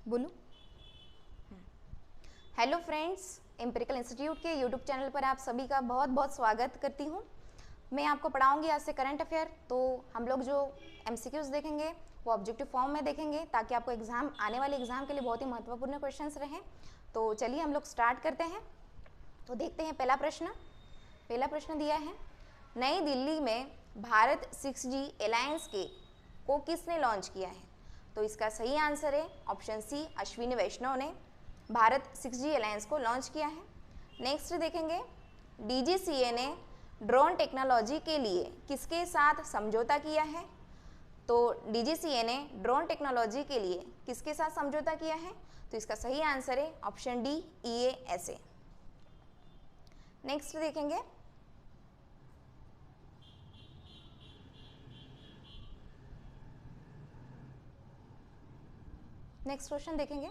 बोलूं? Hello friends, empirical institute के YouTube channel पर आप सभी का बहुत बहुत स्वागत करती हूं। मैं आपको पढ़ाऊंगी आज से करंट अफेयर। तो हम लोग जो एमसीक्यूज देखेंगे वो ऑब्जेक्टिव फॉर्म में देखेंगे ताकि आपको एग्जाम आने वाले एग्जाम के लिए बहुत ही महत्वपूर्ण क्वेश्चंस रहें। तो चलिए हम लोग स्टार्ट करते हैं। तो देखते हैं पहला प्रश्न दिया है, नई दिल्ली में भारत 6G अलायंस को किसने लॉन्च किया है? तो इसका सही आंसर है ऑप्शन सी, अश्विनी वैष्णव ने भारत 6G अलायंस को लॉन्च किया है। नेक्स्ट देखेंगे, DGCA ने ड्रोन टेक्नोलॉजी के लिए किसके साथ समझौता किया है? तो DGCA ने ड्रोन टेक्नोलॉजी के लिए किसके साथ समझौता किया है? तो इसका सही आंसर है ऑप्शन डी, EASA। नेक्स्ट देखेंगे, नेक्स्ट क्वेश्चन देखेंगे,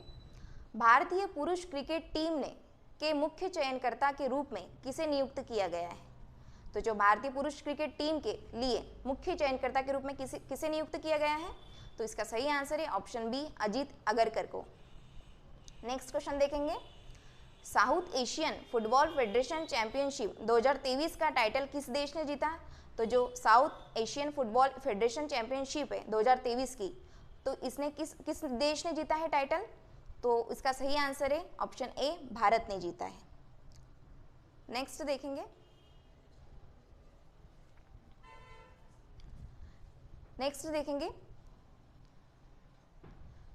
भारतीय पुरुष क्रिकेट टीम ने के मुख्य चयनकर्ता के रूप में किसे नियुक्त किया गया है? तो जो भारतीय पुरुष क्रिकेट टीम के लिए मुख्य चयनकर्ता के रूप में किसे नियुक्त किया गया है? तो इसका सही आंसर है ऑप्शन बी, अजीत अगरकर को। नेक्स्ट क्वेश्चन देखेंगे, south Asian football federation championship 2023 का टाइटल किस देश ने जीता? तो जो south Asian football federation championship है 2023 की, तो इसने किस देश ने जीता है टाइटल? तो इसका सही आंसर है ऑप्शन ए, भारत ने जीता है। नेक्स्ट देखेंगे,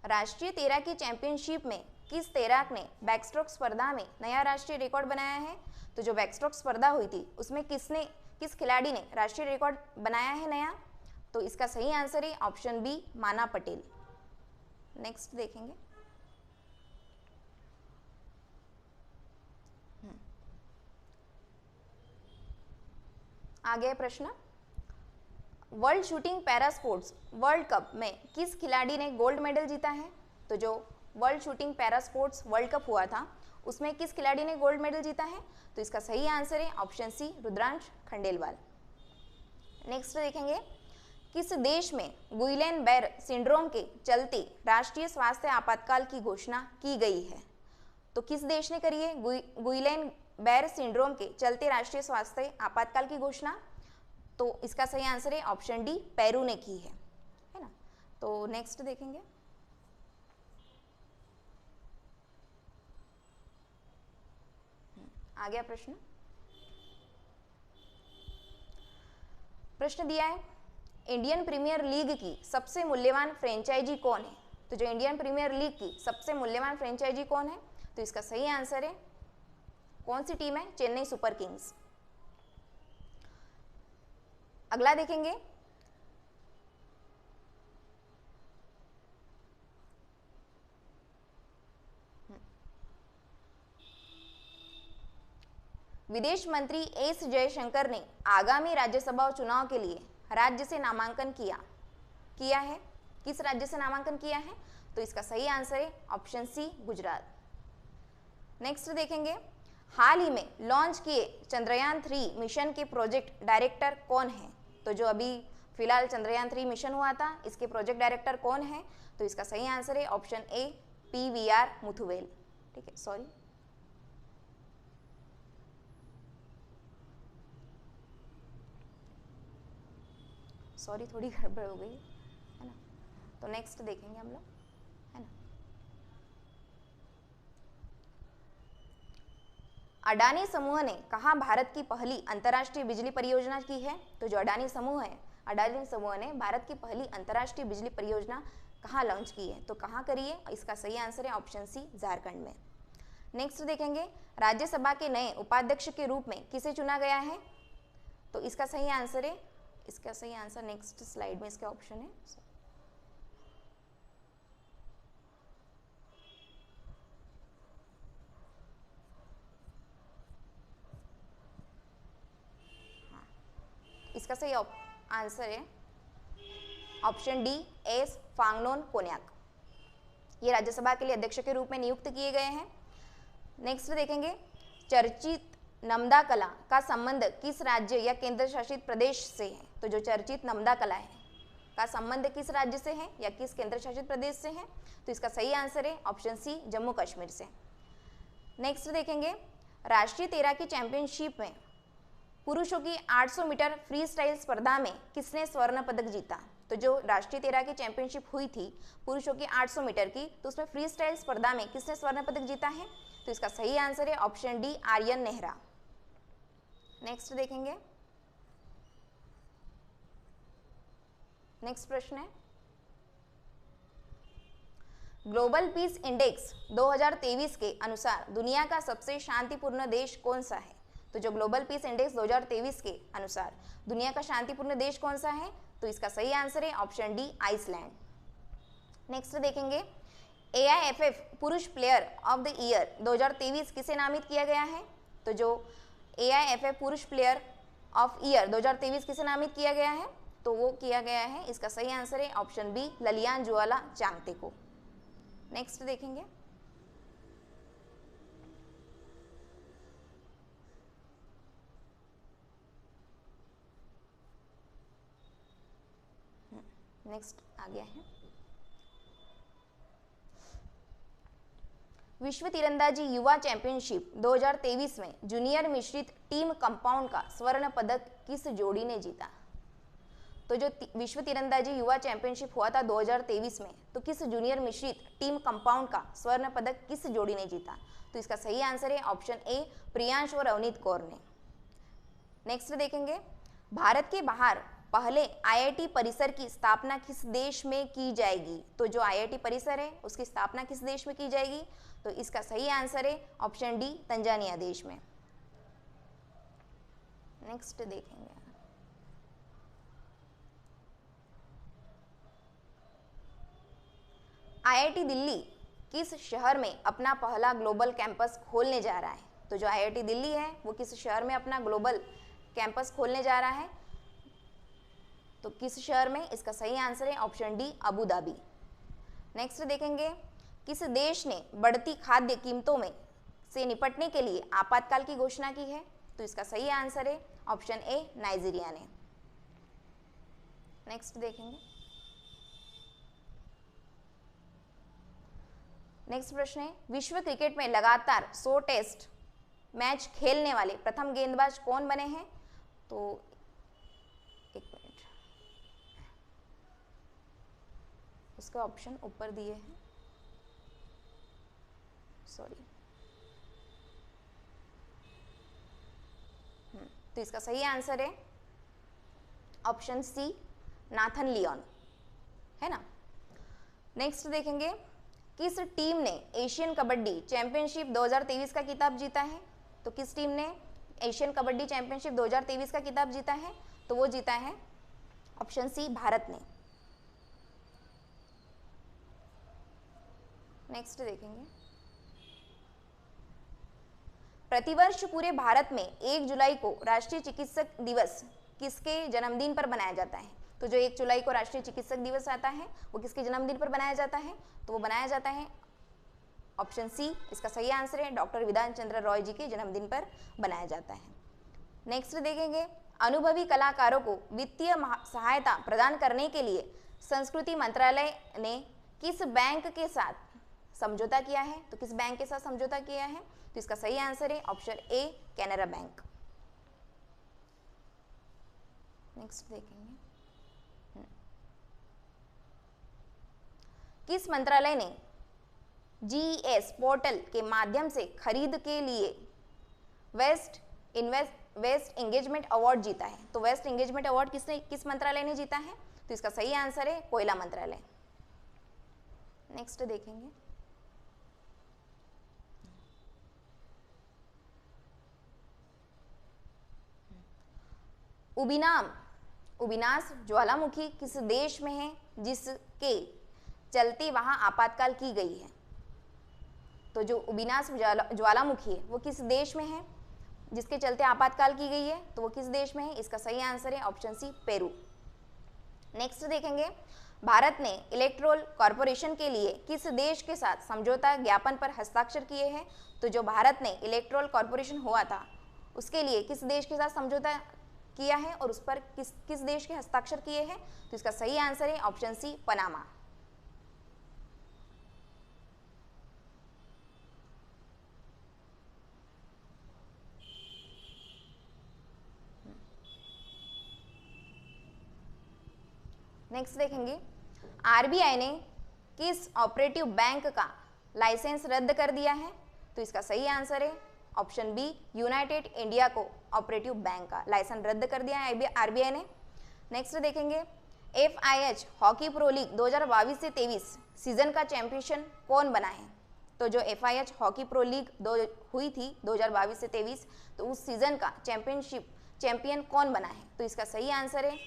राष्ट्रीय तैराकी चैंपियनशिप में किस तैराक ने बैकस्ट्रोक स्पर्धा में नया राष्ट्रीय रिकॉर्ड बनाया है? तो जो बैकस्ट्रोक स्पर्धा हुई थी उसमें किस खिलाड़ी ने राष्ट्रीय रिकॉर्ड बनाया है नया? तो इसका सही आंसर है ऑप्शन बी, माना पटेल। नेक्स्ट देखेंगे, आगे प्रश्न, world shooting para sports world cup में किस खिलाड़ी ने गोल्ड मेडल जीता है? तो जो world shooting para sports world cup हुआ था उसमें किस खिलाड़ी ने गोल्ड मेडल जीता है? तो इसका सही आंसर है option C, Rudransh Khandelwal. Next देखेंगे, किस देश में गुइलेन बेर सिंड्रोम के चलते राष्ट्रीय स्वास्थ्य आपातकाल की घोषणा की गई है? तो किस देश ने करी है गुइलेन बेर सिंड्रोम के चलते राष्ट्रीय स्वास्थ्य आपातकाल की घोषणा? तो इसका सही आंसर है ऑप्शन डी, पेरू ने की है ना। तो नेक्स्ट देखेंगे, आ गया प्रश्न दिया है, इंडियन प्रीमियर लीग की सबसे मूल्यवान फ्रेंचाइजी कौन है? तो जो इंडियन प्रीमियर लीग की सबसे मूल्यवान फ्रेंचाइजी कौन है? तो इसका सही आंसर है, कौन सी टीम है? Chennai super Kings. अगला देखेंगे, विदेश मंत्री एस जयशंकर ने आगामी राज्यसभा चुनाव के लिए राज्य से नामांकन किया है। किस राज्य से नामांकन किया है? तो इसका सही आंसर है ऑप्शन सी, गुजरात। नेक्स्ट देखेंगे, हाल ही में लॉन्च किए चंद्रयान 3 मिशन के प्रोजेक्ट डायरेक्टर कौन है? तो जो अभी फिलहाल चंद्रयान 3 मिशन हुआ था इसके प्रोजेक्ट डायरेक्टर कौन है? तो इसका सही आंसर है ऑप्शन ए, PVR मुथुवेल। ठीक है, सॉरी थोड़ी गड़बड़ हो गई है ना। तो नेक्स्ट देखेंगे हम लोग, है ना। अडानी समूह ने कहाँ भारत की पहली अंतर्राष्ट्रीय बिजली परियोजना की है? तो जो अडानी समूह है, अडानी समूह ने भारत की पहली अंतर्राष्ट्रीय बिजली परियोजना कहाँ लॉन्च की है? तो कहाँ करी है? इसका सही आंसर है ऑप्शन सी, झारखंड में। नेक्स्ट देखेंगे, राज्यसभा के नए उपाध्यक्ष के रूप में किसे चुना गया है? तो इसका सही आंसर नेक्स्ट स्लाइड में इसके ऑप्शन है। इसका सही आंसर है option D, S Phangnon Konyak. ये राज्यसभा के लिए अध्यक्ष के रूप में नियुक्त किए गए हैं। नेक्स्ट देखेंगे, चर्चित नमदा कला का संबंध किस राज्य या केंद्र शासित प्रदेश से है? तो जो चर्चित नमदा कला है का संबंध किस राज्य से है या किस केंद्र शासित प्रदेश से है? तो इसका सही आंसर है ऑप्शन सी, जम्मू कश्मीर से। नेक्स्ट देखेंगे, राष्ट्रीय तैराकी चैंपियनशिप में पुरुषों की 800 मीटर फ्री स्टाइल स्पर्धा में किसने स्वर्ण पदक जीता? तो जो राष्ट्रीय तैराकी चैंपियनशिप हुई थी पुरुषों की 800 मीटर की, तो उसमें फ्री स्टाइल स्पर्धा में किसने स्वर्ण पदक जीता है? तो इसका सही आंसर है option D, Aryan Nehra. Next देखेंगे, नेक्स्ट प्रश्न है, ग्लोबल पीस इंडेक्स 2023 के अनुसार दुनिया का सबसे शांतिपूर्ण देश कौन सा है? तो जो ग्लोबल पीस इंडेक्स 2023 के अनुसार दुनिया का शांतिपूर्ण देश कौन सा है? तो इसका सही आंसर है ऑप्शन डी, आइसलैंड। नेक्स्ट देखेंगे, AIFF पुरुष प्लेयर ऑफ द ईयर 2023 किसे नामित किया गया है? तो जो AIFF पुरुष प्लेयर ऑफ ईयर 2023 किसे नामित किया गया है? तो वो किया गया है, इसका सही आंसर है ऑप्शन बी, ललियान जुआला चांगते को। नेक्स्ट देखेंगे, नेक्स्ट आ गया है, विश्व तीरंदाजी युवा चैंपियनशिप 2023 में जूनियर मिश्रित टीम कंपाउंड का स्वर्ण पदक किस जोड़ी ने जीता? तो जो विश्व तीरंदाजी युवा चैंपियनशिप हुआ था 2023 में, तो किस जूनियर मिश्रित टीम कंपाउंड का स्वर्ण पदक किस जोड़ी ने जीता? तो इसका सही आंसर है ऑप्शन ए, प्रियांश और अवनीत कौर ने। नेक्स्ट देखेंगे, भारत के बाहर पहले IIT परिसर की स्थापना किस देश में की जाएगी? तो जो IIT परिसर है उसकी स्थापना किस देश में की जाएगी? तो इसका सही आंसर है ऑप्शन डी, तंजानिया देश में। नेक्स्ट देखेंगे, IIT दिल्ली किस शहर में अपना पहला ग्लोबल कैंपस खोलने जा रहा है? तो जो IIT दिल्ली है वो किस शहर में अपना ग्लोबल कैंपस खोलने जा रहा है? तो किस शहर में? इसका सही आंसर है option D, Abu Dhabi. Next देखेंगे, किस देश ने बढ़ती खाद्य कीमतों में से निपटने के लिए आपातकाल की घोषणा की है? तो इसका सही आंसर है ऑप्शन ए, नाइजीरिया ने। नेक्स्ट देखेंगे, नेक्स्ट प्रश्न है, विश्व क्रिकेट में लगातार 100 टेस्ट मैच खेलने वाले प्रथम गेंदबाज कौन बने हैं? तो एक मिनट, उसके ऑप्शन ऊपर दिए हैं, सॉरी। तो इसका सही आंसर है ऑप्शन सी, नाथन लियोन, है ना। नेक्स्ट देखेंगे, किस टीम ने एशियन कबड्डी चैंपियनशिप 2023 का खिताब जीता है? तो किस टीम ने एशियन कबड्डी चैंपियनशिप 2023 का खिताब जीता है? तो वो जीता है ऑप्शन सी, भारत ने। नेक्स्ट देखेंगे, प्रतिवर्ष पूरे भारत में 1 जुलाई को राष्ट्रीय चिकित्सक दिवस किसके जन्मदिन पर मनाया जाता है? तो जो 1 जुलाई को राष्ट्रीय चिकित्सक दिवस आता है वो किसके जन्मदिन पर बनाया जाता है? तो वो बनाया जाता है ऑप्शन सी, इसका सही आंसर है डॉक्टर विधान चंद्र रॉय जी के जन्मदिन पर बनाया जाता है। नेक्स्ट देखेंगे, अनुभवी कलाकारों को वित्तीय सहायता प्रदान करने के लिए संस्कृति मंत्रालय ने किस बैंक के साथ समझौता किया है? तो किस बैंक के साथ समझौता किया है? तो इसका सही आंसर है option A, Canara bank. Next देखेंगे, किस मंत्रालय ने GES पोर्टल के माध्यम से खरीद के लिए वेस्ट एंगेजमेंट अवार्ड जीता है? तो वेस्ट एंगेजमेंट अवार्ड किस मंत्रालय ने जीता है? तो इसका सही आंसर है कोयला मंत्रालय। नेक्स्ट देखेंगे, उबिनास ज्वालामुखी किस देश में है जिसके चलते वहां आपातकाल की गई है? तो जो उबिनास ज्वालामुखी है वो किस देश में है जिसके चलते आपातकाल की गई है? तो वो किस देश में है? इसका सही आंसर है ऑप्शन सी, पेरू। नेक्स्ट देखेंगे, भारत ने इलेक्ट्रोल कॉरपोरेशन के लिए किस देश के साथ समझौता ज्ञापन पर हस्ताक्षर किए हैं? तो जो भारत ने इलेक्ट्रोल कॉरपोरेशन हुआ था उसके लिए किस देश के साथ समझौता किया है और उस पर किस किस देश के हस्ताक्षर किए हैं? तो इसका सही आंसर है ऑप्शन सी, पनामा। नेक्स्ट देखेंगे, आरबीआई ने किस ऑपरेटिव बैंक का लाइसेंस रद्द कर दिया है? तो इसका सही आंसर है option B, United India co operative bank का लाइसेंस रद्द कर दिया है आरबीआई ने। नेक्स्ट देखेंगे, FIH हॉकी प्रो लीग 2022 से 23 सीजन का चैंपियन कौन बना है? तो जो FIH हॉकी प्रो लीग हुई थी 2022 से 23, तो उस सीजन का चैंपियन कौन बना है? तो इसका सही आंसर है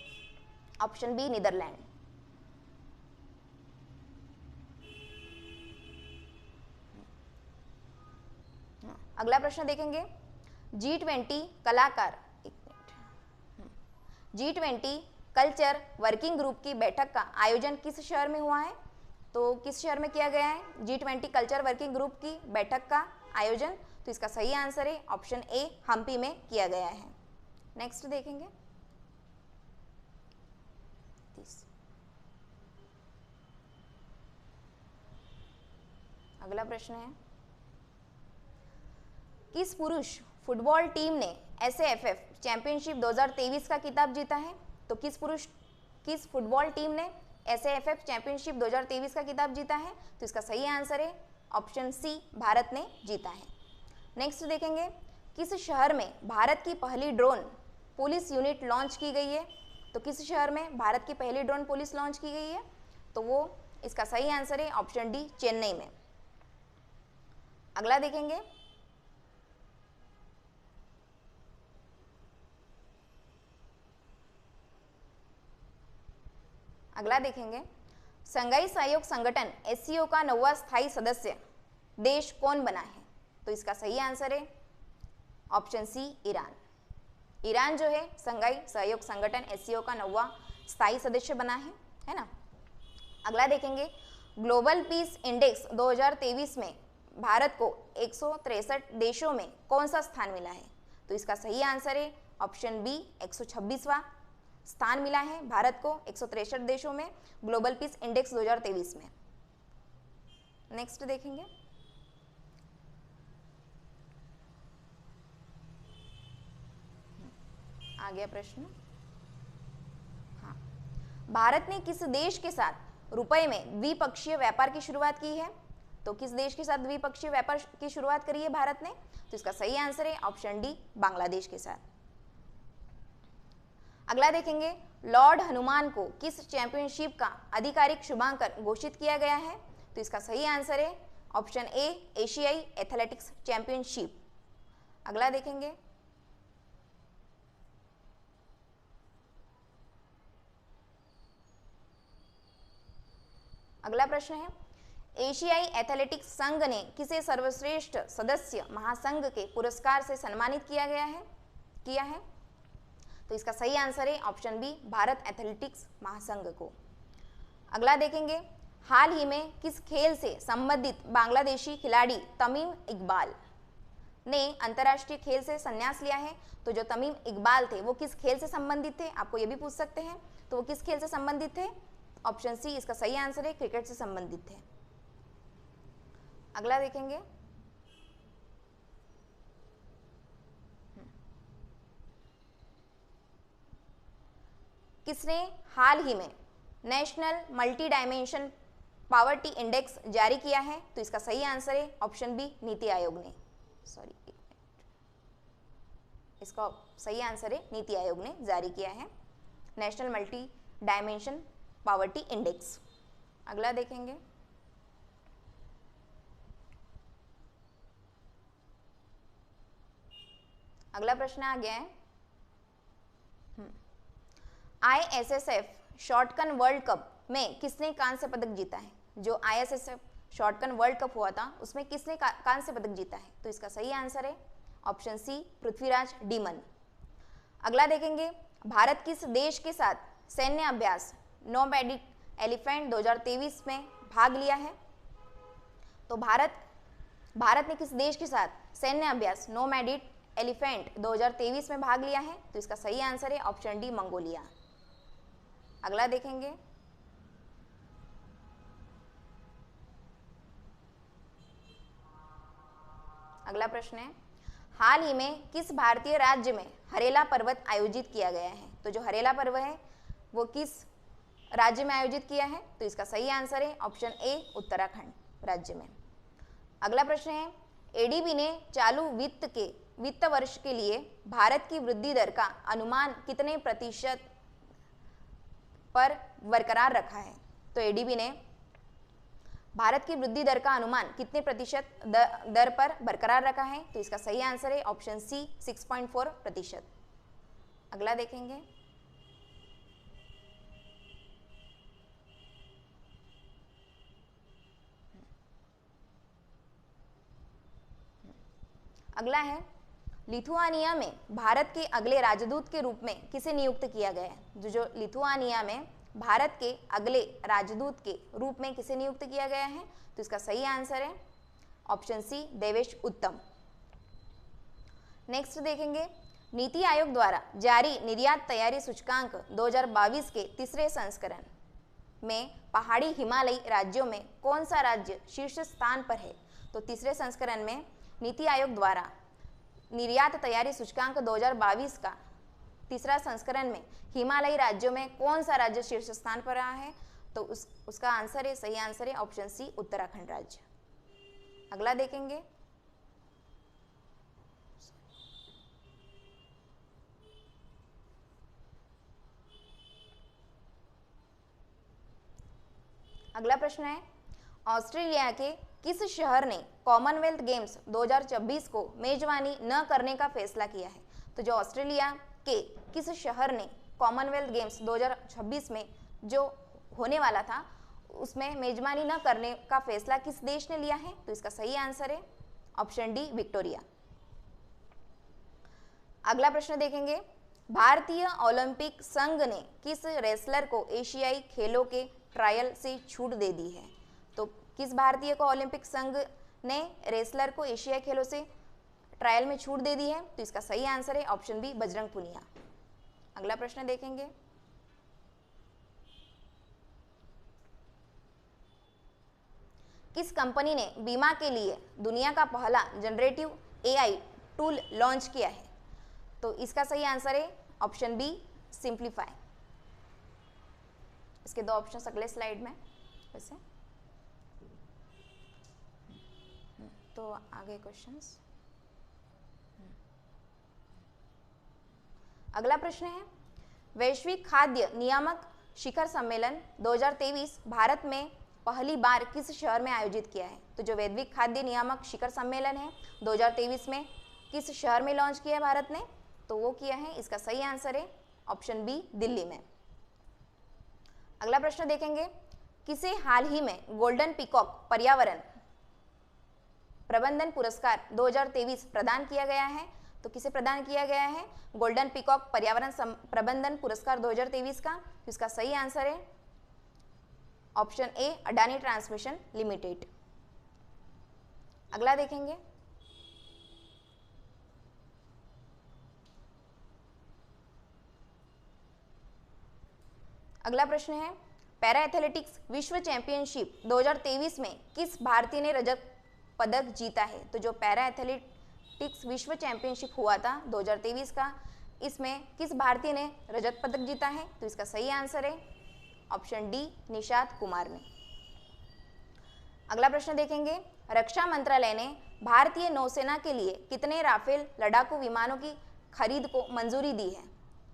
ऑप्शन बी, नीदरलैंड। अगला प्रश्न देखेंगे, G20 कलाकार, G20 कल्चर वर्किंग ग्रुप की बैठक का आयोजन किस शहर में हुआ है? तो किस शहर में किया गया है G20 कल्चर वर्किंग ग्रुप की बैठक का आयोजन? तो इसका सही आंसर है ऑप्शन ए, हम्पी में किया गया है। नेक्स्ट देखेंगे, अगला प्रश्न है, किस पुरुष फुटबॉल टीम ने SAFF चैंपियनशिप 2023 का खिताब जीता है? तो किस फुटबॉल टीम ने SAFF चैंपियनशिप 2023 का खिताब जीता है? तो इसका सही आंसर है ऑप्शन सी, भारत ने जीता है। नेक्स्ट देखेंगे, किस शहर में भारत की पहली ड्रोन पुलिस यूनिट लॉन्च की गई है? तो किस शहर में भारत की पहली ड्रोन पुलिस लॉन्च की गई है? तो वो इसका सही आंसर है ऑप्शन डी, चेन्नई में। अगला देखेंगे, संघाई सहयोग संगठन SCO का 9वां स्थायी सदस्य देश कौन बना है? तो इसका सही आंसर है ऑप्शन सी, ईरान। ईरान जो है संघाई सहयोग संगठन SCO का 9वां स्थायी सदस्य बना है ना। अगला देखेंगे, ग्लोबल पीस इंडेक्स 2023 में भारत को 163 देशों में कौन सा स्थान मिला है? तो इसका सही आंसर है ऑप्शन बी, 126वां स्थान मिला है भारत को 163 देशों में ग्लोबल पीस इंडेक्स 2023 में। नेक्स्ट देखेंगे, आ गया प्रश्न। हाँ, भारत ने किस देश के साथ रुपए में द्विपक्षीय व्यापार की शुरुआत की है? तो किस देश के साथ द्विपक्षीय व्यापार की शुरुआत करी है भारत ने? तो इसका सही आंसर है ऑप्शन डी, बांग्लादेश के साथ। अगला देखेंगे, लॉर्ड हनुमान को किस चैंपियनशिप का आधिकारिक शुभांकर घोषित किया गया है? तो इसका सही आंसर है ऑप्शन ए, एशियाई एथलेटिक्स चैंपियनशिप। अगला देखेंगे, अगला प्रश्न है, एशियाई एथलेटिक्स संघ ने किसे सर्वश्रेष्ठ सदस्य महासंघ के पुरस्कार से सम्मानित किया है? तो इसका सही आंसर है ऑप्शन बी, भारत एथलेटिक्स महासंघ को। अगला देखेंगे, हाल ही में किस खेल से संबंधित बांग्लादेशी खिलाड़ी तमीम इकबाल ने अंतर्राष्ट्रीय खेल से संन्यास लिया है? तो जो तमीम इकबाल थे वो किस खेल से संबंधित थे? आपको ये भी पूछ सकते हैं। तो वो किस खेल से संबंधित थे? ऑप्शन सी इसका सही आंसर है, क्रिकेट से संबंधित थे। अगला देखेंगे, किसने हाल ही में national multi dimension poverty index जारी किया है? तो इसका सही आंसर है ऑप्शन बी, नीति आयोग ने। इसका सही आंसर है नीति आयोग ने जारी किया है national multi dimension poverty index. अगला देखेंगे, अगला प्रश्न आ गया है, ISSF शॉटगन वर्ल्ड कप में किसने कांस्य पदक जीता है? जो ISSF शॉटगन वर्ल्ड कप हुआ था उसमें किसने कांस्य पदक जीता है? तो इसका सही आंसर है ऑप्शन सी, पृथ्वीराज डीमन। अगला देखेंगे, भारत किस देश के साथ सैन्य अभ्यास नोमैडिक एलिफेंट 2023 में भाग लिया है? तो भारत ने किस देश के साथ सैन्य अभ्यास नोमैडिक एलिफेंट 2023 में भाग लिया है? तो इसका सही आंसर है ऑप्शन डी मंगोलिया। अगला देखेंगे, अगला प्रश्न है, हाल ही में किस भारतीय राज्य में हरेला पर्वत आयोजित किया गया है? तो जो हरेला पर्व है वो किस राज्य में आयोजित किया है? तो इसका सही आंसर है ऑप्शन ए उत्तराखंड राज्य में। अगला प्रश्न है, एडीबी ने चालू वित्त वर्ष के लिए भारत की वृद्धि दर का अनुमान कितने प्रतिशत पर बरकरार रखा है? तो एडीबी ने भारत की वृद्धि दर का अनुमान कितने प्रतिशत दर पर बरकरार रखा है? तो इसका सही आंसर है ऑप्शन सी 6.4%। अगला देखेंगे, अगला है, लिथुआनिया में भारत के अगले राजदूत के रूप में किसे नियुक्त किया गया है? जो लिथुआनिया में भारत के अगले राजदूत के रूप में किसे नियुक्त किया गया है? तो इसका सही आंसर है ऑप्शन सी देवेश उत्तम। नेक्स्ट देखेंगे, नीति आयोग द्वारा जारी निर्यात तैयारी सूचकांक 2022 के तीसरे संस्करण में पहाड़ी हिमालयी राज्यों में कौन सा राज्य शीर्ष स्थान पर है? तो तीसरे संस्करण में नीति आयोग द्वारा निर्यात तैयारी सूचकांक 2022 का तीसरा संस्करण में हिमालयी राज्यों में कौन सा राज्य शीर्ष स्थान पर रहा है? तो उसका आंसर है, सही आंसर है ऑप्शन सी उत्तराखंड राज्य। अगला देखेंगे, अगला प्रश्न है, ऑस्ट्रेलिया के किस शहर ने कॉमनवेल्थ गेम्स 2026 को मेजबानी न करने का फैसला किया है? तो जो ऑस्ट्रेलिया के किस शहर ने कॉमनवेल्थ गेम्स 2026 में जो होने वाला था उसमें मेजबानी न करने का फैसला किस देश ने लिया है? तो इसका सही आंसर है ऑप्शन डी विक्टोरिया। अगला प्रश्न देखेंगे, भारतीय ओलंपिक संघ ने किस रेसलर को एशियाई खेलों के ट्रायल से छूट दे दी है? तो किस भारतीय को ओलंपिक संघ ने रेसलर को एशियाई खेलों से ट्रायल में छूट दे दी है? तो इसका सही आंसर है ऑप्शन बी बजरंग पुनिया। अगला प्रश्न देखेंगे, किस कंपनी ने बीमा के लिए दुनिया का पहला जनरेटिव एआई टूल लॉन्च किया है? तो इसका सही आंसर है ऑप्शन बी सिंप्लीफाई। इसके दो ऑप्शन अगले स्लाइड में वैसे तो आगे क्वेश्चंस। अगला प्रश्न है, वैश्विक खाद्य नियामक शिखर सम्मेलन 2023 भारत में पहली बार किस शहर में आयोजित किया है? तो जो वैश्विक खाद्य नियामक शिखर सम्मेलन है 2023 में किस शहर में लॉन्च किया है भारत ने? तो वो किया है, इसका सही आंसर है ऑप्शन बी दिल्ली में। अगला प्रश्न देखेंगे, किसे हाल ही में गोल्डन पीकॉक पर्यावरण प्रबंधन पुरस्कार 2023 प्रदान किया गया है? तो किसे प्रदान किया गया है गोल्डन पीकॉक पर्यावरण प्रबंधन पुरस्कार 2023 का? तो इसका सही आंसर है option A Adani transmission limited. अगला देखेंगे, अगला प्रश्न है, पैरा एथलेटिक्स विश्व चैंपियनशिप 2023 में किस भारतीय ने रजत पदक जीता है? तो जो पैरा एथलेटिक्स विश्व चैंपियनशिप हुआ था 2023 का, इसमें किस भारतीय ने रजत पदक जीता है? तो इसका सही आंसर है ऑप्शन डी निषाद कुमार ने। अगला प्रश्न देखेंगे, रक्षा मंत्रालय ने भारतीय नौसेना के लिए कितने राफेल लड़ाकू विमानों की खरीद को मंजूरी दी है?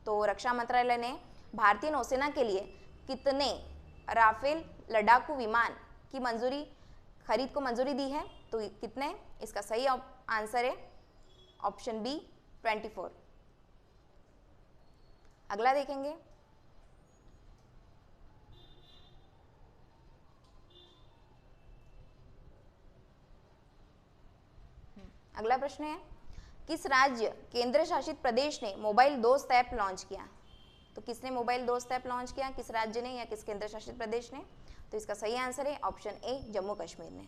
तो रक्षा मंत्रालय ने भारतीय नौसेना के लिए कितने राफेल लड़ाकू विमान की खरीद को मंजूरी दी है? तो कितने? इसका सही आंसर है ऑप्शन बी 24। अगला देखेंगे, अगला प्रश्न है, किस राज्य केंद्र शासित प्रदेश ने मोबाइल दोस्त ऐप लॉन्च किया? तो किसने मोबाइल दोस्त ऐप लॉन्च किया, किस राज्य ने या किस केंद्र शासित प्रदेश ने? तो इसका सही आंसर है ऑप्शन ए जम्मू कश्मीर ने।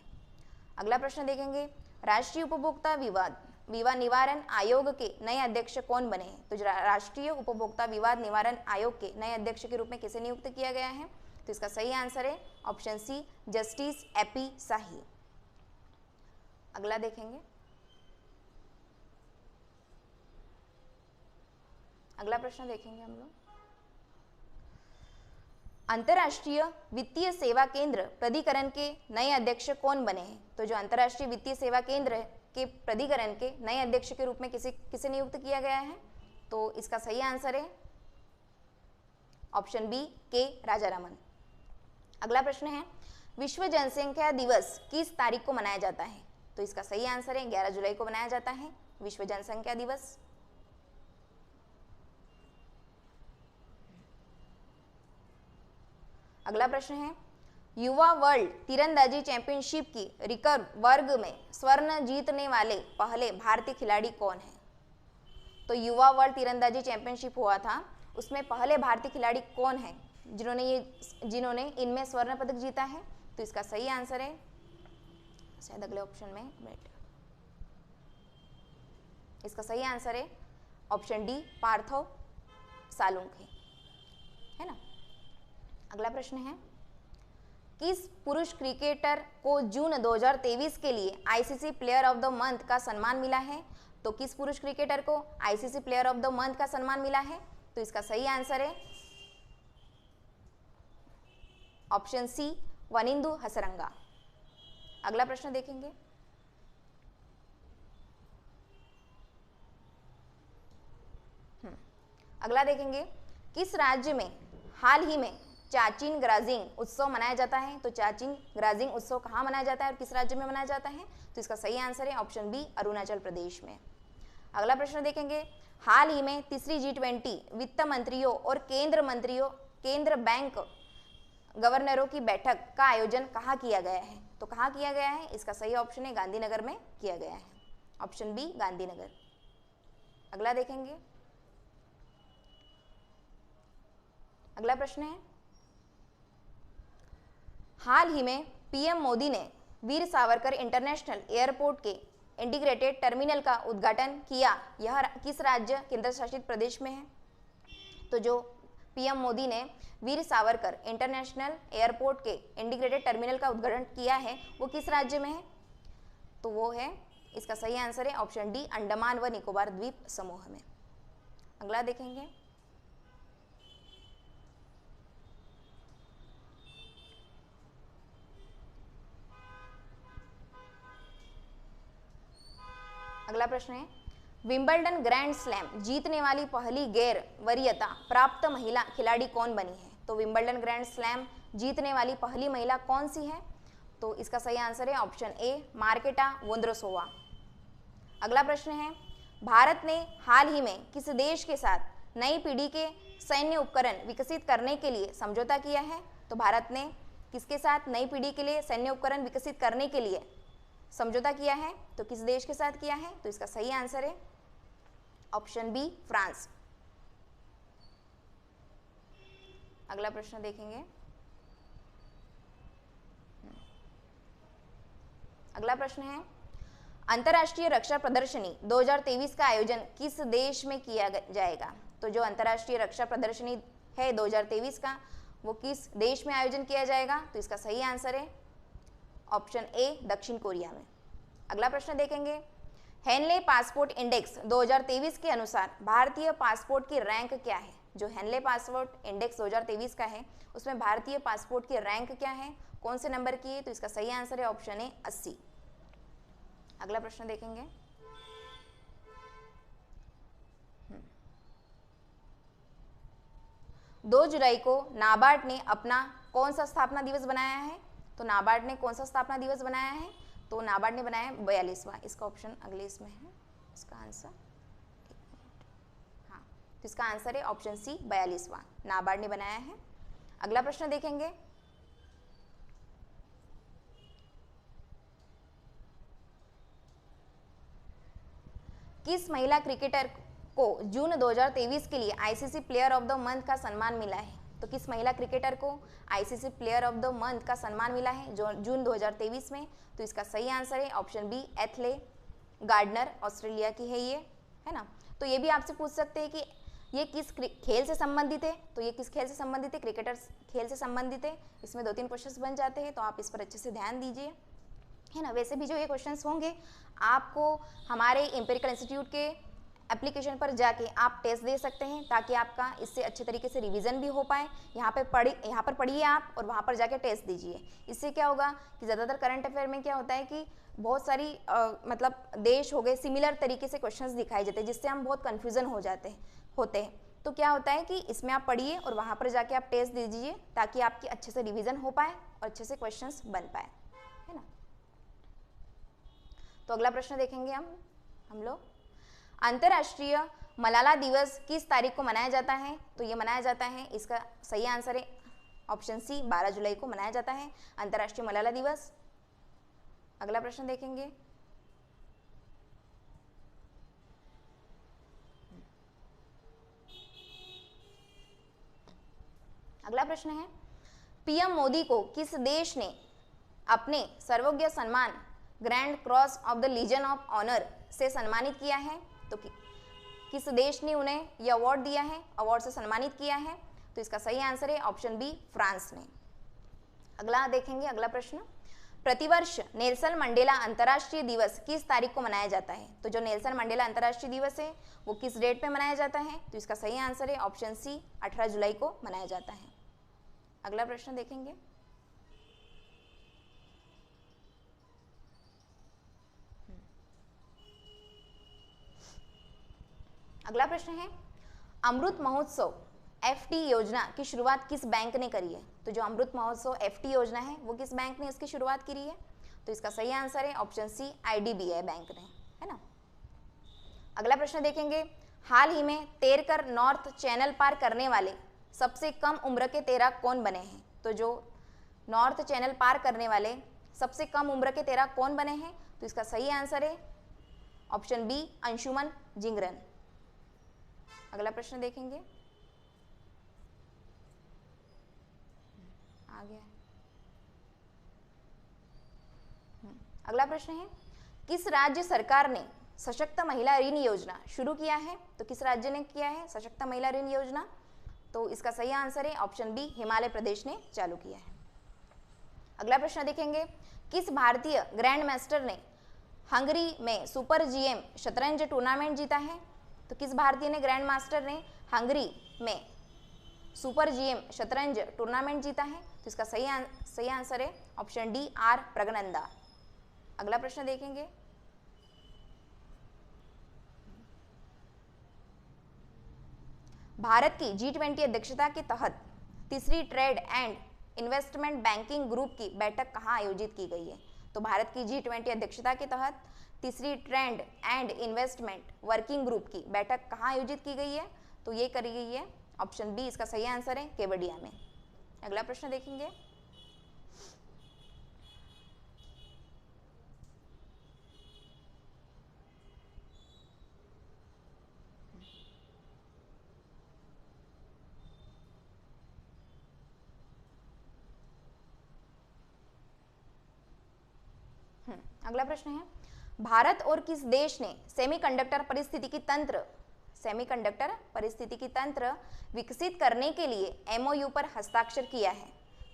अगला प्रश्न देखेंगे, राष्ट्रीय उपभोक्ता विवाद विवाद निवारण आयोग के नए अध्यक्ष कौन बने हैं? तो राष्ट्रीय उपभोक्ता विवाद निवारण आयोग के नए अध्यक्ष के रूप में किसे नियुक्त किया गया है? तो इसका सही आंसर है ऑप्शन सी, जस्टिस एपी शाही। अगला देखेंगे। अगला प्रश्न देखेंगे हम लोग। अंतर्राष्ट्रीय वित्तीय सेवा केंद्र प्राधिकरण के नए अध्यक्ष कौन बने हैं? तो जो अंतर्राष्ट्रीय वित्तीय सेवा केंद्र के प्राधिकरण के नए अध्यक्ष के रूप में किसे नियुक्त किया गया है? तो इसका सही आंसर है ऑप्शन बी, के राजारामन। अगला प्रश्न है, विश्व जनसंख्या दिवस किस तारीख को मनाया जाता है? तो इसका सही आंसर है 11 जुलाई को मनाया जाता है विश्व जनसंख्या दिवस। अगला प्रश्न है, युवा वर्ल्ड तीरंदाजी चैंपियनशिप की रिकर्व वर्ग में स्वर्ण जीतने वाले पहले भारतीय खिलाड़ी कौन है? तो युवा वर्ल्ड तीरंदाजी चैंपियनशिप हुआ था, उसमें पहले भारतीय खिलाड़ी कौन है जिन्होंने इनमें स्वर्ण पदक जीता है? तो इसका सही आंसर है, शायद अगले ऑप्शन में इसका सही आंसर है ऑप्शन डी, पार्थो सालुंखे, है ना। अगला प्रश्न है, किस पुरुष क्रिकेटर को जून 2023 के लिए ICC player of the month का सम्मान मिला है? तो किस पुरुष क्रिकेटर को ICC player of the month का सम्मान मिला है? तो इसका सही आंसर है ऑप्शन सी, वनिंदु हसरंगा। अगला प्रश्न देखेंगे। अगला देखेंगे, किस राज्य में हाल ही में चाचिन ग्राजिंग उत्सव मनाया जाता है? तो चाचिन ग्राजिंग उत्सव कहाँ मनाया जाता है और किस राज्य में मनाया जाता है? तो इसका सही आंसर है ऑप्शन बी, अरुणाचल प्रदेश में। अगला प्रश्न देखेंगे, हाल ही में तीसरी G20 वित्त मंत्रियों और केंद्र बैंक गवर्नरों की बैठक का आयोजन कहाँ किया गया है? तो कहाँ किया गया है? इसका सही ऑप्शन है गांधीनगर में किया गया है, ऑप्शन बी, गांधीनगर। अगला देखेंगे। अगला प्रश्न है, हाल ही में पीएम मोदी ने वीर सावरकर इंटरनेशनल एयरपोर्ट के इंटीग्रेटेड टर्मिनल का उद्घाटन किया, यह किस राज्य केंद्र शासित प्रदेश में है? तो जो पीएम मोदी ने वीर सावरकर इंटरनेशनल एयरपोर्ट के इंटीग्रेटेड टर्मिनल का उद्घाटन किया है वो किस राज्य में है? तो वो है, इसका सही आंसर है ऑप्शन डी, अंडमान व निकोबार द्वीप समूह में। अगला देखेंगे। अगला प्रश्न है, विंबलडन ग्रैंड स्लैम जीतने वाली पहली गैर वरीयता प्राप्त महिला खिलाड़ी कौन बनी है? तो विंबलडन ग्रैंड स्लैम जीतने वाली पहली महिला कौन सी है? तो इसका सही आंसर है ऑप्शन ए, मार्केटा वोंद्रोसोवा। अगला प्रश्न है, भारत ने हाल ही में किस देश के साथ नई पीढ़ी के सैन्य उपकरण विकसित करने के लिए समझौता किया है? तो भारत ने किसके साथ नई पीढ़ी के लिए सैन्य उपकरण विकसित करने के लिए समझौता किया है? तो किस देश के साथ किया है? तो इसका सही आंसर है ऑप्शन बी, फ्रांस। अगला प्रश्न देखेंगे। अगला प्रश्न है, अंतर्राष्ट्रीय रक्षा प्रदर्शनी 2023 का आयोजन किस देश में किया जाएगा? तो जो अंतर्राष्ट्रीय रक्षा प्रदर्शनी है 2023 का, वो किस देश में आयोजन किया जाएगा? तो इसका सही आंसर है ऑप्शन ए, दक्षिण कोरिया में। अगला प्रश्न देखेंगे, हेनले पासपोर्ट इंडेक्स 2023 के अनुसार भारतीय पासपोर्ट की रैंक क्या है? जो हेनले पासपोर्ट इंडेक्स 2023 का है उसमें भारतीय पासपोर्ट की रैंक क्या है, कौन से नंबर की है? तो इसका सही आंसर है ऑप्शन ए, 80। अगला प्रश्न देखेंगे। 2 जुलाई को नाबार्ड ने अपना कौन सा स्थापना दिवस बनाया है? तो नाबार्ड ने कौन सा स्थापना दिवस बनाया है? तो नाबार्ड ने बनाया 42वां। इसका ऑप्शन अगले इसमें है, इसका आंसर हाँ, तो इसका आंसर है ऑप्शन सी, 42वां नाबार्ड ने बनाया है। अगला प्रश्न देखेंगे। किस महिला क्रिकेटर को जून 2023 के लिए ICC player of the month का सम्मान मिला है? तो किस महिला क्रिकेटर को ICC player of the month का सम्मान मिला है जो जून 2023 में? तो इसका सही आंसर है ऑप्शन बी, एथले गार्डनर ऑस्ट्रेलिया की है ये, है ना। तो ये भी आपसे पूछ सकते हैं कि ये किस खेल से संबंधित है, तो ये किस खेल से संबंधित है, क्रिकेटर खेल से संबंधित है। इसमें 2-3 क्वेश्चंस बन जाते हैं, तो आप इस पर अच्छे से ध्यान दीजिए, है ना। वैसे भी जो ये क्वेश्चंस होंगे आपको हमारे एम्पिरिकल इंस्टीट्यूट के एप्लीकेशन पर जाके आप टेस्ट दे सकते हैं, ताकि आपका इससे अच्छे तरीके से रिवीजन भी हो पाए। यहाँ पर पढ़िए आप और वहाँ पर जाके टेस्ट दीजिए। इससे क्या होगा कि ज़्यादातर करंट अफेयर में क्या होता है कि बहुत सारी मतलब देश हो गए, सिमिलर तरीके से क्वेश्चंस दिखाए जाते हैं, जिससे हम बहुत कन्फ्यूज़न होते हैं। तो क्या होता है कि इसमें आप पढ़िए और वहाँ पर जाके आप टेस्ट दे दीजिए, ताकि आपकी अच्छे से रिवीजन हो पाए और अच्छे से क्वेश्चंस बन पाए, है ना। तो अगला प्रश्न देखेंगे हम लोग, अंतर्राष्ट्रीय मलाला दिवस किस तारीख को मनाया जाता है? तो ये मनाया जाता है, इसका सही आंसर है ऑप्शन सी, 12 जुलाई को मनाया जाता है अंतर्राष्ट्रीय मलाला दिवस। अगला प्रश्न देखेंगे, अगला प्रश्न है, पीएम मोदी को किस देश ने अपने सर्वोच्च सम्मान Grand Cross of the Legion of Honour से सम्मानित किया है? तो किस देश ने उन्हें यह अवार्ड दिया है, अवार्ड से सम्मानित किया है? तो इसका सही आंसर है ऑप्शन बी, फ्रांस ने। अगला देखेंगे, अगला प्रश्न, प्रतिवर्ष नेल्सन मंडेला अंतर्राष्ट्रीय दिवस किस तारीख को मनाया जाता है? तो जो नेल्सन मंडेला अंतर्राष्ट्रीय दिवस है वो किस डेट पे मनाया जाता है? तो इसका सही आंसर है ऑप्शन सी, 18 जुलाई को मनाया जाता है। अगला प्रश्न देखेंगे, अगला प्रश्न है, अमृत महोत्सव FT योजना की शुरुआत किस बैंक ने करी है? तो जो अमृत महोत्सव FT योजना है वो किस बैंक ने इसकी शुरुआत करी है? तो इसका सही आंसर है ऑप्शन सी, IDBI बैंक ने, है ना। अगला प्रश्न देखेंगे, हाल ही में तेरकर नॉर्थ चैनल पार करने वाले सबसे कम उम्र के तैराक कौन बने हैं? तो जो नॉर्थ चैनल पार करने वाले सबसे कम उम्र के तैराक कौन बने हैं? तो इसका सही आंसर है ऑप्शन बी, अंशुमन जिंगरन। अगला प्रश्न देखेंगे, आ गया। अगला प्रश्न है, किस राज्य सरकार ने सशक्त महिला ऋण योजना शुरू किया है? तो किस राज्य ने किया है सशक्त महिला ऋण योजना? तो इसका सही आंसर है ऑप्शन बी, हिमाचल प्रदेश ने चालू किया है। अगला प्रश्न देखेंगे, किस भारतीय ग्रैंड मास्टर ने हंगरी में सुपर GM शतरंज टूर्नामेंट जीता है? तो किस भारतीय ने ग्रैंड मास्टर ने हंगरी में सुपर GM शतरंज टूर्नामेंट जीता है? तो इसका सही आंसर है ऑप्शन डी, R प्रगनंदा। अगला प्रश्न देखेंगे, भारत की G20 अध्यक्षता के तहत तीसरी trade and investment banking group की बैठक कहाँ आयोजित की गई है? तो भारत की G20 अध्यक्षता के तहत तीसरी trend and investment working group की बैठक कहाँ आयोजित की गई है? तो ये करी गई है ऑप्शन बी, इसका सही आंसर है केवडिया में। अगला प्रश्न देखेंगे, अगला प्रश्न है, भारत और किस देश ने सेमीकंडक्टर परिस्थितिकी तंत्र विकसित करने के लिए MOU पर हस्ताक्षर किया है?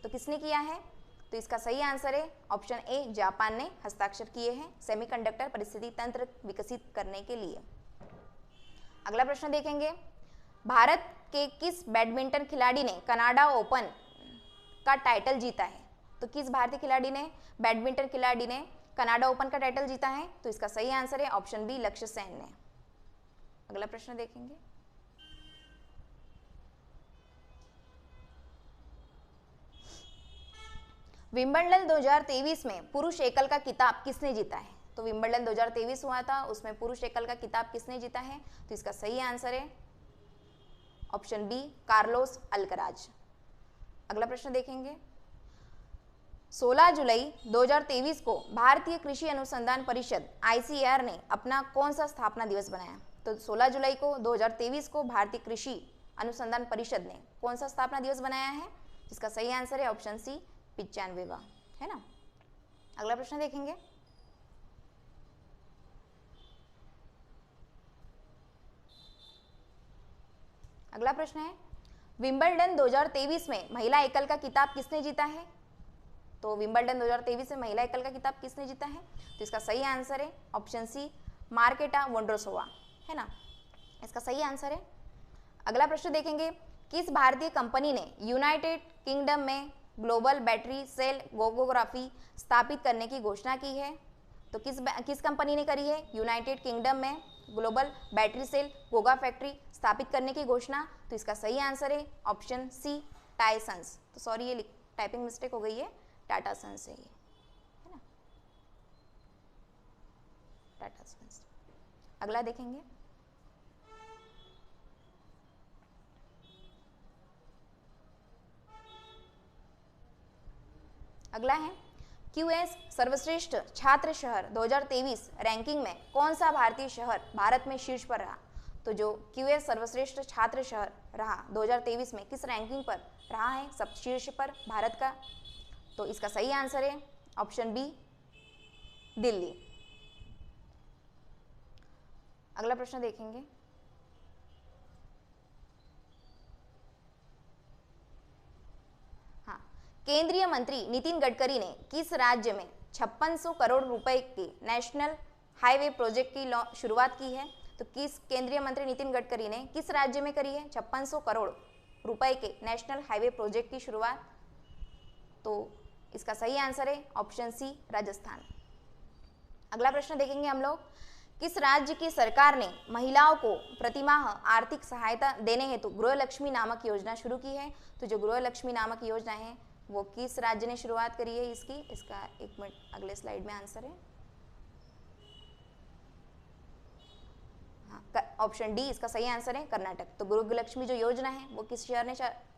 तो किसने किया है? तो इसका सही आंसर है ऑप्शन ए, जापान ने हस्ताक्षर किए हैं सेमीकंडक्टर परिस्थिति तंत्र विकसित करने के लिए। अगला प्रश्न देखेंगे, भारत के किस बैडमिंटन खिलाड़ी ने कनाडा ओपन का टाइटल जीता है? तो किस भारतीय खिलाड़ी ने बैडमिंटन खिलाड़ी ने कनाडा ओपन का टाइटल जीता है? तो इसका सही आंसर है ऑप्शन बी, लक्ष्य सेन ने। अगला प्रश्न देखेंगे, विंबलडन 2023 में पुरुष एकल का खिताब किसने जीता है? तो विंबलडन 2023 हुआ था, उसमें पुरुष एकल का खिताब किसने जीता है? तो इसका सही आंसर है ऑप्शन बी, कार्लोस अल्कराज। अगला प्रश्न देखेंगे, 16 जुलाई 2023 को भारतीय कृषि अनुसंधान परिषद ICAR ने अपना कौन सा स्थापना दिवस बनाया? तो 16 जुलाई को 2023 को भारतीय कृषि अनुसंधान परिषद ने कौन सा स्थापना दिवस बनाया है? इसका सही आंसर है ऑप्शन सी, 95, है ना। अगला प्रश्न देखेंगे, 16 जुलाई 2023 को भारतीय कृषि अनुसंधान परिषद ICAR ने कौन सा स्थापना दिवस बनाया है? तो 16 जुलाई को 2023 को भारतीय कृषि अनुसंधान परिषद ने कौन सा स्थापना दिवस बनाया है? इसका सही आंसर है ऑप्शन सी, 95। अगला प्रश्न देखेंगे, अगला प्रश्न है, विंबलडन 2023 में महिला एकल का खिताब किसने जीता है? तो विंबलडन 2023 में महिला एकल का खिताब किसने जीता है? तो इसका सही आंसर है ऑप्शन सी, मार्केटा वोंड्रोसोवा, है ना, इसका सही आंसर है। अगला प्रश्न देखेंगे, किस भारतीय कंपनी ने यूनाइटेड किंगडम में ग्लोबल बैटरी सेल गोगोग्राफी स्थापित करने की घोषणा की है? तो किस कंपनी ने करी है यूनाइटेड किंगडम में global battery cell giga factory स्थापित करने की घोषणा? तो इसका सही आंसर है ऑप्शन सी, टाइसंस। तो सॉरी, ये टाइपिंग मिस्टेक हो गई है, टाटा सन्स है ये, है ना, टाटा सन्स। अगला देखेंगे, अगला है, क्यूएस सर्वश्रेष्ठ छात्र शहर 2023 रैंकिंग में कौन सा भारतीय शहर भारत में शीर्ष पर रहा? तो जो क्यूएस सर्वश्रेष्ठ छात्र शहर रहा 2023 में किस रैंकिंग पर रहा है सब शीर्ष पर भारत का? तो इसका सही आंसर है ऑप्शन बी, दिल्ली। अगला प्रश्न देखेंगे, हाँ, केंद्रीय मंत्री नितिन गडकरी ने किस राज्य में 5600 करोड़ रुपए के नेशनल हाईवे प्रोजेक्ट की शुरुआत की है? तो किस केंद्रीय मंत्री नितिन गडकरी ने किस राज्य में करी है 5600 करोड़ रुपए के नेशनल हाईवे प्रोजेक्ट की शुरुआत? तो इसका सही आंसर है ऑप्शन सी, राजस्थान। अगला प्रश्न देखेंगे हम लोग, किस राज्य की सरकार ने महिलाओं को प्रतिमाह आर्थिक सहायता देने हेतु गृहलक्ष्मी नामक योजना शुरू की है? तो जो गृहलक्ष्मी नामक योजना है वो किस राज्य ने शुरुआत करी है इसकी? इसका एक मिनट अगले स्लाइड में आंसर है, हाँ, ऑप्शन डी इसका सही आंसर है, कर्नाटक। तो गृहलक्ष्मी जो योजना है वो किस शहर ने,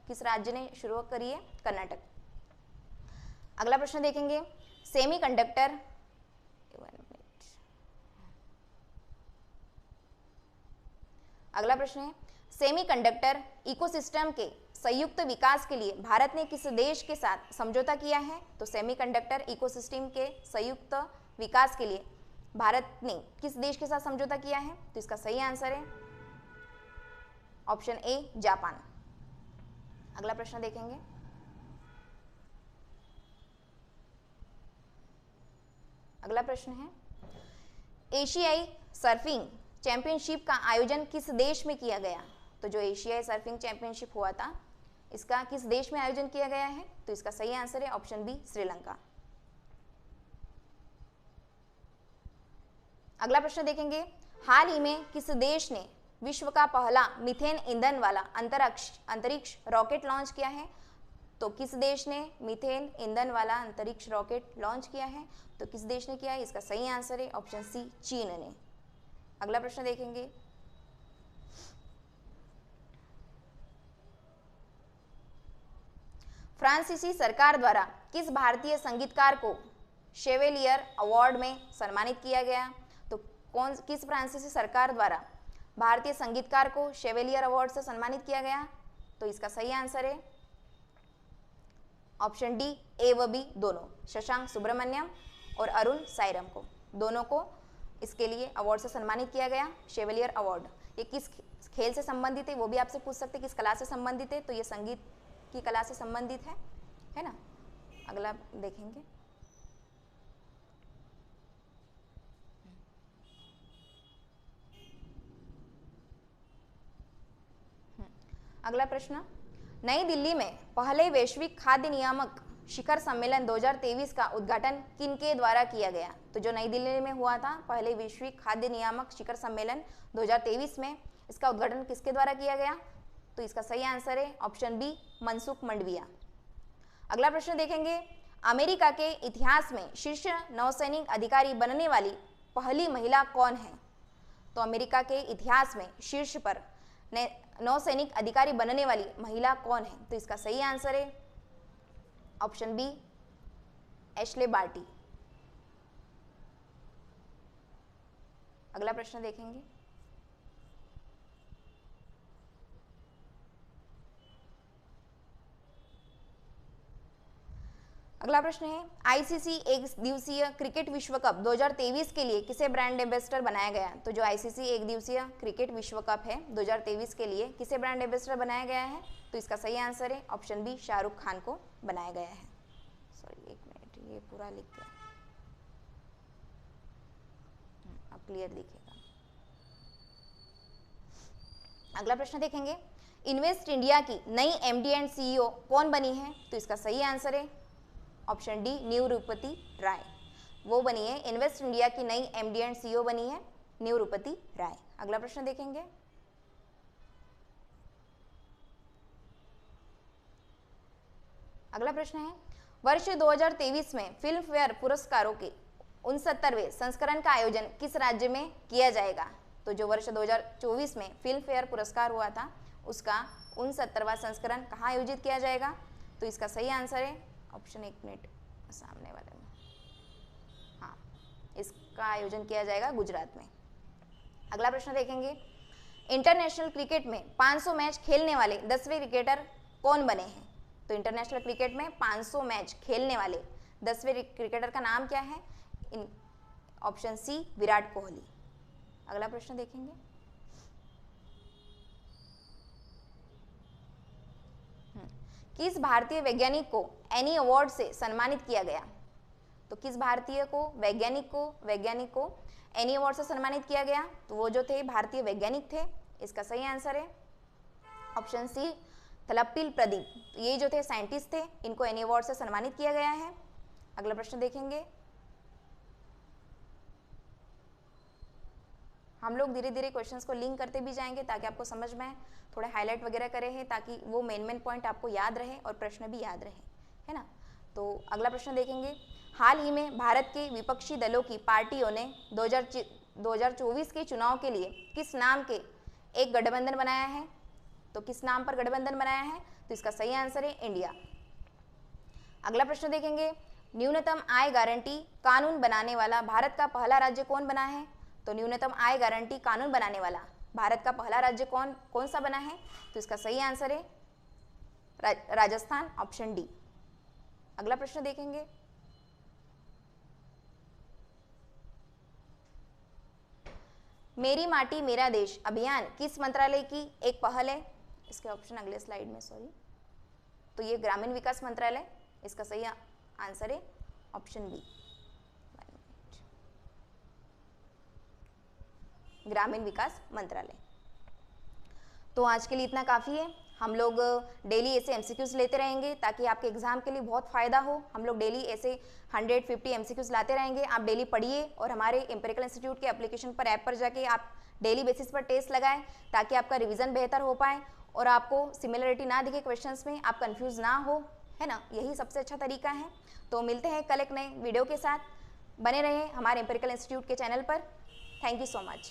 किस राज्य ने शुरू करी है? कर्नाटक। अगला प्रश्न देखेंगे, सेमीकंडक्टर, अगला प्रश्न है, सेमीकंडक्टर इकोसिस्टम के संयुक्त विकास के लिए भारत ने किस देश के साथ समझौता किया है? तो सेमीकंडक्टर इकोसिस्टम के संयुक्त विकास के लिए भारत ने किस देश के साथ समझौता किया है? तो इसका सही आंसर है ऑप्शन ए, जापान। अगला प्रश्न देखेंगे, अगला प्रश्न है, एशियाई सर्फिंग चैंपियनशिप का आयोजन किस देश में किया गया? तो जो एशियाई सर्फिंग चैंपियनशिप हुआ था इसका किस देश में आयोजन किया गया है? तो इसका सही आंसर है ऑप्शन बी, श्रीलंका। अगला प्रश्न देखेंगे, हाल ही में किस देश ने विश्व का पहला मीथेन ईंधन वाला अंतरिक्ष रॉकेट लॉन्च किया है? तो किस देश ने मीथेन ईंधन वाला अंतरिक्ष रॉकेट लॉन्च किया है? तो किस देश ने किया है? इसका सही आंसर है ऑप्शन सी, चीन ने। अगला प्रश्न देखेंगे, फ्रांसीसी सरकार द्वारा किस भारतीय संगीतकार को शेवेलियर अवार्ड में सम्मानित किया गया? तो किस फ्रांसीसी सरकार द्वारा भारतीय संगीतकार को शेवेलियर अवार्ड से सम्मानित किया गया? तो इसका सही आंसर है ऑप्शन डी, ए व बी दोनों, शशांक सुब्रमण्यम और अरुण सायरम को, दोनों को इसके लिए अवार्ड से सम्मानित किया गया, शेवेलियर अवार्ड। ये किस खेल से संबंधित है वो भी आपसे पूछ सकते, किस कला से संबंधित है? तो ये संगीत की कला से संबंधित है ना। अगला देखेंगे, अगला प्रश्न, नई दिल्ली में पहले वैश्विक खाद्य नियामक शिखर सम्मेलन 2023 का उद्घाटन किनके द्वारा किया गया? तो जो नई दिल्ली में हुआ था पहले वैश्विक खाद्य नियामक शिखर सम्मेलन 2023 में, इसका उद्घाटन किसके द्वारा किया गया? तो इसका सही आंसर है ऑप्शन बी, मनसुख मंडविया। अगला प्रश्न देखेंगे, अमेरिका के इतिहास में शीर्ष नौसैनिक अधिकारी बनने वाली पहली महिला कौन है? तो अमेरिका के इतिहास में शीर्ष पर नौसैनिक अधिकारी बनने वाली महिला कौन है? तो इसका सही आंसर है ऑप्शन बी, एशले बार्टी। अगला प्रश्न देखेंगे, अगला प्रश्न है, आईसीसी एक दिवसीय क्रिकेट विश्व कप 2023 के लिए किसे ब्रांड एम्बेसडर बनाया गया? तो जो आईसीसी एक दिवसीय क्रिकेट विश्व कप है 2023 के लिए किसे ब्रांड एम्बेसडर बनाया गया है? तो इसका सही आंसर है ऑप्शन बी, शाहरुख खान को बनाया गया है। सॉरी एक मिनट, ये पूरा लिख दिया, अब क्लियर दिखेगा। अगला प्रश्न देखेंगे, इन्वेस्ट इंडिया की नई एमडी एंड सीईओ कौन बनी है? तो इसका सही आंसर है ऑप्शन डी, निवृपति राय। वो बनी है, इन्वेस्ट इंडिया की नई एमडी एंड सीईओ बनी है निवृपति राय। अगला प्रश्न देखेंगे, अगला प्रश्न है, वर्ष 2023 में फिल्म फेयर पुरस्कारों के 69वें संस्करण का आयोजन किस राज्य में किया जाएगा? तो जो वर्ष 2024 में फिल्म फेयर पुरस्कार हुआ था उसका 69वां संस्करण कहाँ आयोजित किया जाएगा? तो इसका सही आंसर है ऑप्शन, एक मिनट सामने वाले में, हाँ, इसका आयोजन किया जाएगा गुजरात में। अगला प्रश्न देखेंगे, इंटरनेशनल क्रिकेट में 500 मैच खेलने वाले 10वें क्रिकेटर कौन बने हैं? तो इंटरनेशनल क्रिकेट में 500 मैच खेलने वाले 10वें क्रिकेटर का नाम क्या है? Option C, Virat Kohli. अगला प्रश्न देखेंगे, किस भारतीय वैज्ञानिक को एनी अवार्ड से सम्मानित किया गया? तो किस भारतीय को वैज्ञानिक को एनी अवार्ड से सम्मानित किया गया? तो वो जो थे भारतीय वैज्ञानिक थे। इसका सही आंसर है ऑप्शन सी, थलप्पील प्रदीप। ये जो थे साइंटिस्ट थे, इनको एनी अवार्ड से सम्मानित किया गया है। अगला प्रश्न देखेंगे, हम लोग धीरे धीरे क्वेश्चंस को लिंक करते भी जाएंगे ताकि आपको समझ में थोड़े हाईलाइट वगैरह करे हैं, ताकि वो मेन पॉइंट आपको याद रहे और प्रश्न भी याद रहे, है ना। तो अगला प्रश्न देखेंगे, हाल ही में भारत के विपक्षी दलों की पार्टियों ने 2024 के चुनाव के लिए किस नाम के एक गठबंधन बनाया है? तो किस नाम पर गठबंधन बनाया है? तो इसका सही आंसर है इंडिया। अगला प्रश्न देखेंगे, न्यूनतम आय गारंटी कानून बनाने वाला भारत का पहला राज्य कौन बना है? तो न्यूनतम आय गारंटी कानून बनाने वाला भारत का पहला राज्य कौन सा बना है? तो इसका सही आंसर है राजस्थान, ऑप्शन डी। अगला प्रश्न देखेंगे, मेरी माटी मेरा देश अभियान किस मंत्रालय की एक पहल है? इसके ऑप्शन अगले स्लाइड में, सॉरी, तो ये ग्रामीण विकास मंत्रालय। इसका सही आंसर है ऑप्शन बी, ग्रामीण विकास मंत्रालय। तो आज के लिए इतना काफ़ी है। हम लोग डेली ऐसे एमसीक्यूज लेते रहेंगे ताकि आपके एग्जाम के लिए बहुत फ़ायदा हो। हम लोग डेली ऐसे 150 एमसीक्यूज लाते रहेंगे। आप डेली पढ़िए और हमारे एम्पिरिकल इंस्टीट्यूट के एप्लीकेशन पर, ऐप पर जाके आप डेली बेसिस पर टेस्ट लगाएं ताकि आपका रिवीजन बेहतर हो पाए और आपको सिमिलरिटी ना दिखे क्वेश्चंस में, आप कंफ्यूज ना हो, है ना। यही सबसे अच्छा तरीका है। तो मिलते हैं कल एक नए वीडियो के साथ। बने रहें हमारे एम्पिरिकल इंस्टीट्यूट के चैनल पर। Thank you so much.